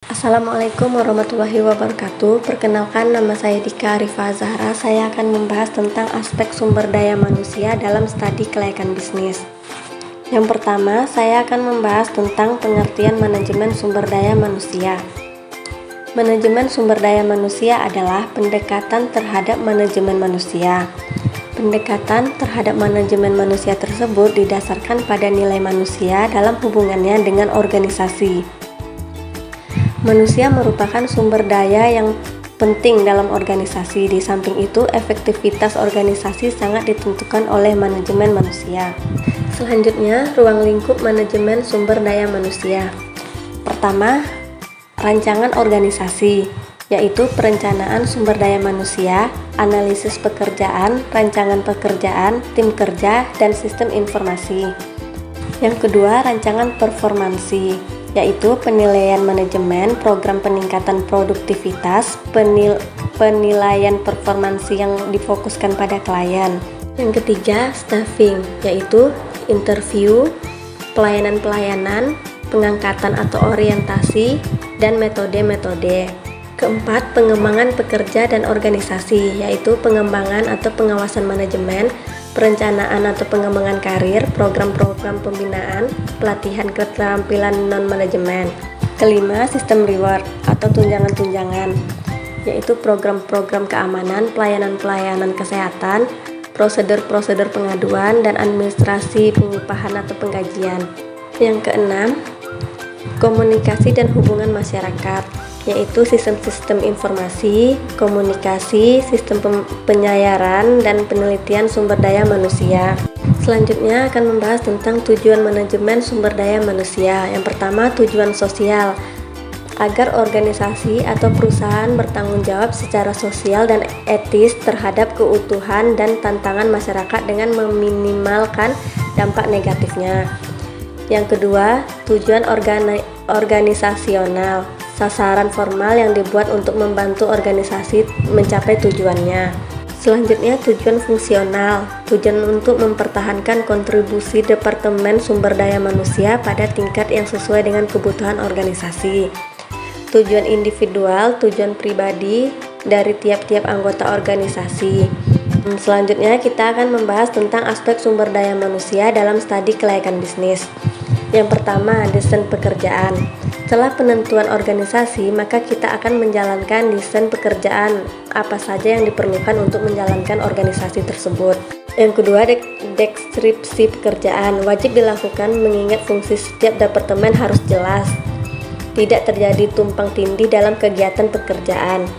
Assalamualaikum warahmatullahi wabarakatuh. Perkenalkan, nama saya Dika Arifah Zahra. Saya akan membahas tentang aspek sumber daya manusia dalam studi kelayakan bisnis. Yang pertama, saya akan membahas tentang pengertian manajemen sumber daya manusia. Manajemen sumber daya manusia adalah pendekatan terhadap manajemen manusia. Pendekatan terhadap manajemen manusia tersebut didasarkan pada nilai manusia dalam hubungannya dengan organisasi. Manusia merupakan sumber daya yang penting dalam organisasi. Di samping itu, efektivitas organisasi sangat ditentukan oleh manajemen manusia. Selanjutnya, ruang lingkup manajemen sumber daya manusia. Pertama, rancangan organisasi, yaitu perencanaan sumber daya manusia, analisis pekerjaan, rancangan pekerjaan, tim kerja, dan sistem informasi. Yang kedua, rancangan performansi, yaitu penilaian manajemen, program peningkatan produktivitas, penilaian performansi yang difokuskan pada klien. Yang ketiga, staffing, yaitu interview, pelayanan-pelayanan, pengangkatan atau orientasi, dan metode-metode. Keempat, pengembangan pekerja dan organisasi, yaitu pengembangan atau pengawasan manajemen, perencanaan atau pengembangan karir, program-program pembinaan, pelatihan keterampilan non-manajemen. Kelima, sistem reward atau tunjangan-tunjangan, yaitu program-program keamanan, pelayanan-pelayanan kesehatan, prosedur-prosedur pengaduan, dan administrasi pengupahan atau penggajian. Yang keenam, komunikasi dan hubungan masyarakat, yaitu sistem-sistem informasi, komunikasi, sistem penyayaran, dan penelitian sumber daya manusia. Selanjutnya akan membahas tentang tujuan manajemen sumber daya manusia. Yang pertama, tujuan sosial, agar organisasi atau perusahaan bertanggung jawab secara sosial dan etis terhadap keutuhan dan tantangan masyarakat dengan meminimalkan dampak negatifnya. Yang kedua, tujuan organisasional, sasaran formal yang dibuat untuk membantu organisasi mencapai tujuannya. Selanjutnya, tujuan fungsional, tujuan untuk mempertahankan kontribusi Departemen Sumber Daya Manusia pada tingkat yang sesuai dengan kebutuhan organisasi. Tujuan individual, tujuan pribadi dari tiap-tiap anggota organisasi. Selanjutnya, kita akan membahas tentang aspek sumber daya manusia dalam studi kelayakan bisnis. Yang pertama, desain pekerjaan. Setelah penentuan organisasi, maka kita akan menjalankan desain pekerjaan apa saja yang diperlukan untuk menjalankan organisasi tersebut. Yang kedua, deskripsi pekerjaan wajib dilakukan mengingat fungsi setiap departemen harus jelas. Tidak terjadi tumpang tindih dalam kegiatan pekerjaan.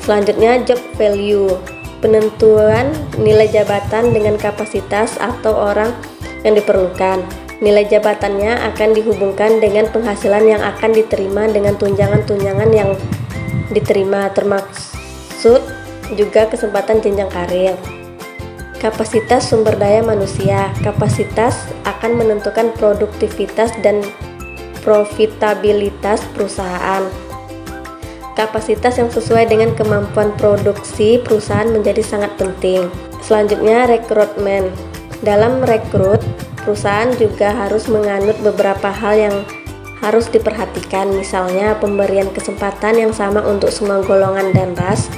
Selanjutnya, job value. Penentuan nilai jabatan dengan kapasitas atau orang yang diperlukan. Nilai jabatannya akan dihubungkan dengan penghasilan yang akan diterima dengan tunjangan-tunjangan yang diterima, termaksud juga kesempatan jenjang karir. Kapasitas sumber daya manusia. Kapasitas akan menentukan produktivitas dan profitabilitas perusahaan. Kapasitas yang sesuai dengan kemampuan produksi perusahaan menjadi sangat penting. Selanjutnya, rekrutmen. Dalam rekrut, perusahaan juga harus menganut beberapa hal yang harus diperhatikan, misalnya pemberian kesempatan yang sama untuk semua golongan dan ras,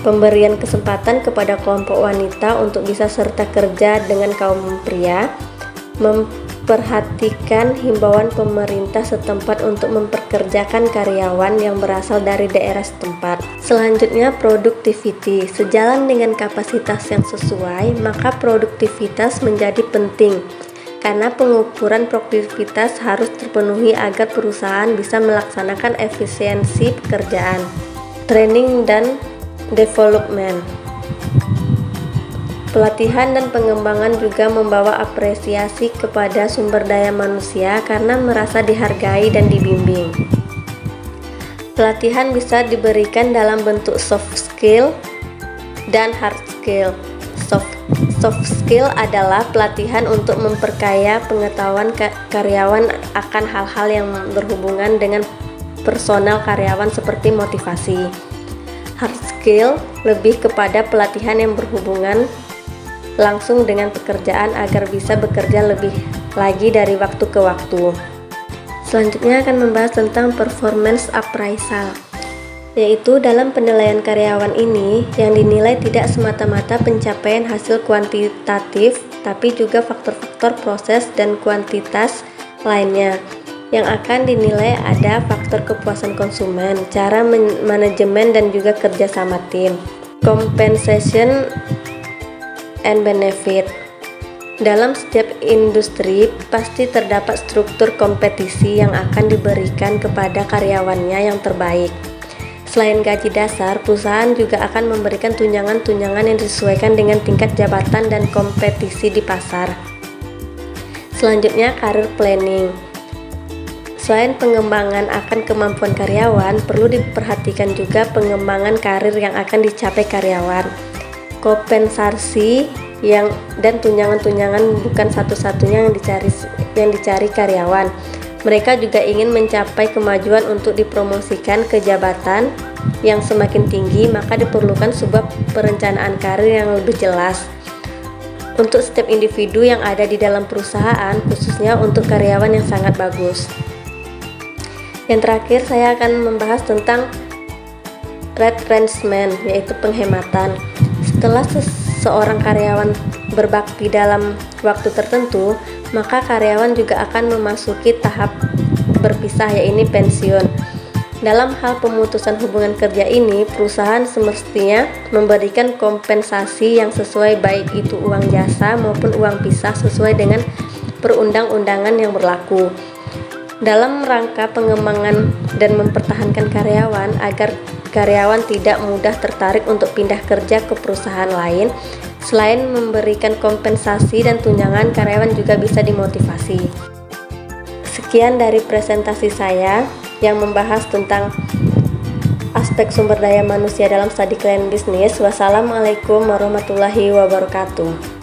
pemberian kesempatan kepada kelompok wanita untuk bisa serta kerja dengan kaum pria, memperhatikan himbauan pemerintah setempat untuk memperkerjakan karyawan yang berasal dari daerah setempat. Selanjutnya, productivity. Sejalan dengan kapasitas yang sesuai, maka produktivitas menjadi penting. Karena pengukuran produktivitas harus terpenuhi agar perusahaan bisa melaksanakan efisiensi pekerjaan. Training dan development. Pelatihan dan pengembangan juga membawa apresiasi kepada sumber daya manusia karena merasa dihargai dan dibimbing. Pelatihan bisa diberikan dalam bentuk soft skill dan hard skill. Soft skill adalah pelatihan untuk memperkaya pengetahuan karyawan akan hal-hal yang berhubungan dengan personal karyawan seperti motivasi. Hard skill lebih kepada pelatihan yang berhubungan langsung dengan pekerjaan agar bisa bekerja lebih lagi dari waktu ke waktu. Selanjutnya akan membahas tentang performance appraisal, yaitu dalam penilaian karyawan ini yang dinilai tidak semata-mata pencapaian hasil kuantitatif, tapi juga faktor-faktor proses dan kuantitas lainnya. Yang akan dinilai ada faktor kepuasan konsumen, cara manajemen dan juga kerjasama tim, compensation and benefit. Dalam setiap industri pasti terdapat struktur kompetisi yang akan diberikan kepada karyawannya yang terbaik. Selain gaji dasar, perusahaan juga akan memberikan tunjangan-tunjangan yang disesuaikan dengan tingkat jabatan dan kompetisi di pasar. Selanjutnya, career planning. Selain pengembangan akan kemampuan karyawan, perlu diperhatikan juga pengembangan karir yang akan dicapai karyawan. Kompensasi dan tunjangan-tunjangan bukan satu-satunya yang dicari karyawan. Mereka juga ingin mencapai kemajuan untuk dipromosikan ke jabatan yang semakin tinggi, maka diperlukan sebuah perencanaan karir yang lebih jelas untuk setiap individu yang ada di dalam perusahaan, khususnya untuk karyawan yang sangat bagus. Yang terakhir, saya akan membahas tentang retrenchment, yaitu penghematan. Setelah seorang karyawan berbakti dalam waktu tertentu, maka karyawan juga akan memasuki tahap berpisah, yaitu pensiun. Dalam hal pemutusan hubungan kerja ini, perusahaan semestinya memberikan kompensasi yang sesuai, baik itu uang jasa maupun uang pisah sesuai dengan perundang-undangan yang berlaku. Dalam rangka pengembangan dan mempertahankan karyawan agar karyawan tidak mudah tertarik untuk pindah kerja ke perusahaan lain, selain memberikan kompensasi dan tunjangan, karyawan juga bisa dimotivasi. Sekian dari presentasi saya yang membahas tentang aspek sumber daya manusia dalam studi klien bisnis. Wassalamualaikum warahmatullahi wabarakatuh.